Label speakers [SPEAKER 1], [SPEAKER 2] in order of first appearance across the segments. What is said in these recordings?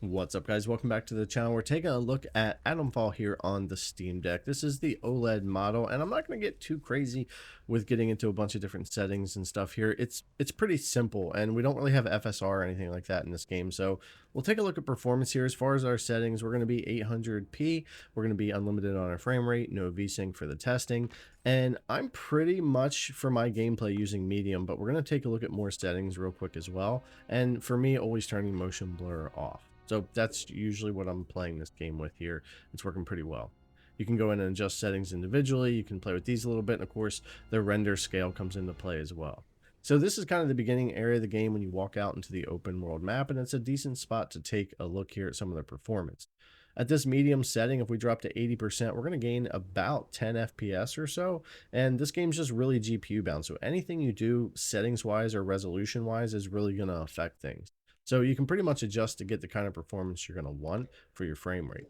[SPEAKER 1] What's up, guys? Welcome back to the channel. We're taking a look at Atomfall here on the Steam Deck. This is the OLED model, and I'm not going to get too crazy with getting into a bunch of different settings and stuff here. It's pretty simple, and we don't really have FSR or anything like that in this game. So we'll take a look at performance here. As far as our settings, we're going to be 800p. We're going to be unlimited on our frame rate, no VSync for the testing. And I'm pretty much, for my gameplay, using medium, but we're going to take a look at more settings real quick as well. And for me, always turning motion blur off. So that's usually what I'm playing this game with here. It's working pretty well. You can go in and adjust settings individually. You can play with these a little bit. And of course, the render scale comes into play as well. So this is kind of the beginning area of the game when you walk out into the open world map. And it's a decent spot to take a look here at some of the performance. At this medium setting, if we drop to 80%, we're going to gain about 10 FPS or so. And this game's just really GPU bound. So anything you do settings-wise or resolution-wise is really going to affect things. So you can pretty much adjust to get the kind of performance you're going to want for your frame rate.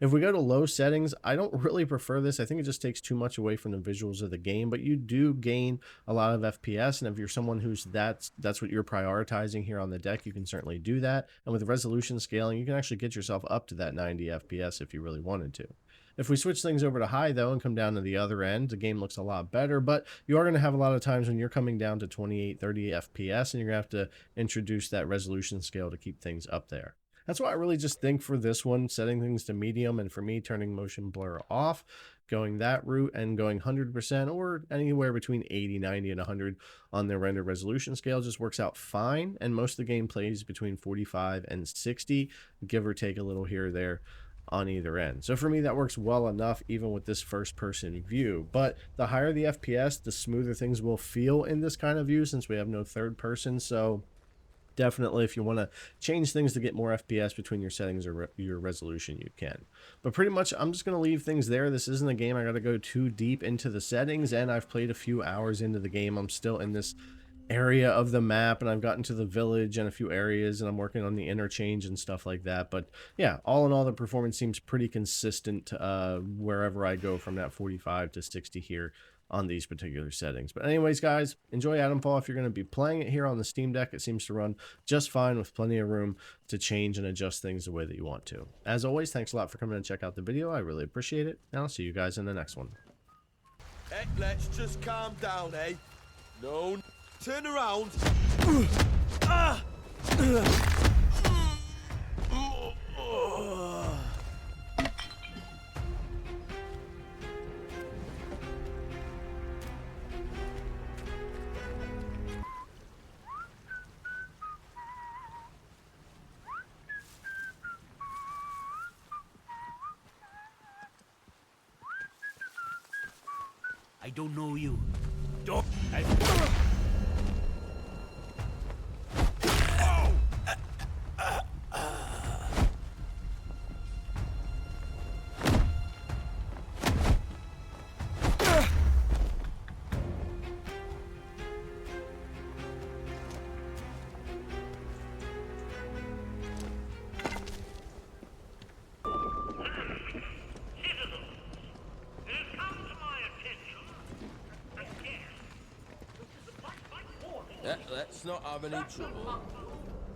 [SPEAKER 1] If we go to low settings, I don't really prefer this. I think it just takes too much away from the visuals of the game, but you do gain a lot of FPS. And if you're someone who's that's what you're prioritizing here on the deck, you can certainly do that. And with resolution scaling, you can actually get yourself up to that 90 FPS if you really wanted to. If we switch things over to high, though, and come down to the other end, the game looks a lot better, but you are going to have a lot of times when you're coming down to 28, 30 FPS, and you're going to have to introduce that resolution scale to keep things up there. That's why I really just think for this one, setting things to medium, and for me, turning motion blur off, going that route, and going 100% or anywhere between 80, 90, and 100 on the render resolution scale just works out fine, and most of the game plays between 45 and 60, give or take a little here or there on either end. So for me, that works well enough even with this first person view. But the higher the FPS, the smoother things will feel in this kind of view since we have no third person. So definitely, if you want to change things to get more FPS between your settings or your resolution, you can. But pretty much, I'm just going to leave things there. This isn't a game I got to go too deep into the settings, and I've played a few hours into the game. I'm still in this area of the map, and I've gotten to the village and a few areas, and I'm working on the interchange and stuff like that. But yeah, all in all, the performance seems pretty consistent wherever I go from that 45 to 60 here on these particular settings. But anyways, guys, enjoy Atomfall. If you're going to be playing it here on the Steam Deck, it seems to run just fine with plenty of room to change and adjust things the way that you want to. As always, thanks a lot for coming and check out the video. I really appreciate it, and I'll see you guys in the next one.
[SPEAKER 2] Hey, let's just calm down, eh? No, turn around.
[SPEAKER 3] I don't know you. Don't.
[SPEAKER 2] Let's not have any trouble.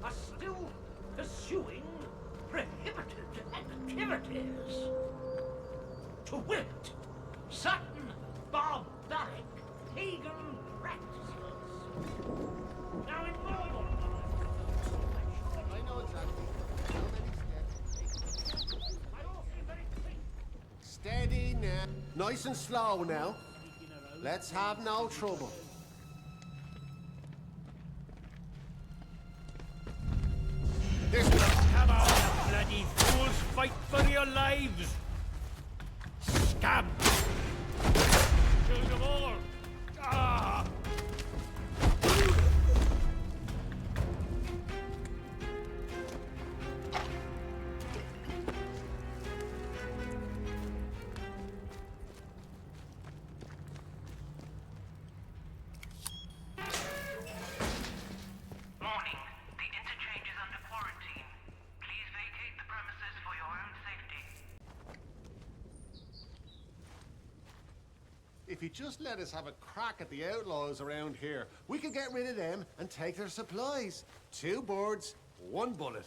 [SPEAKER 3] Are still pursuing prohibited activities. To wit, certain barbaric pagan practices. Now in normal
[SPEAKER 4] I know exactly.
[SPEAKER 3] I all seem very clean.
[SPEAKER 4] Steady now. Nice and slow now. Let's have no trouble.
[SPEAKER 3] Come on, bloody fools, fight for your lives! Scum! Kill them all! Ah!
[SPEAKER 5] Warning, the Interchange is under quarantine. Please vacate the premises for your own safety.
[SPEAKER 4] If you just let us have a crack at the outlaws around here, we could get rid of them and take their supplies. 2 birds, 1 bullet.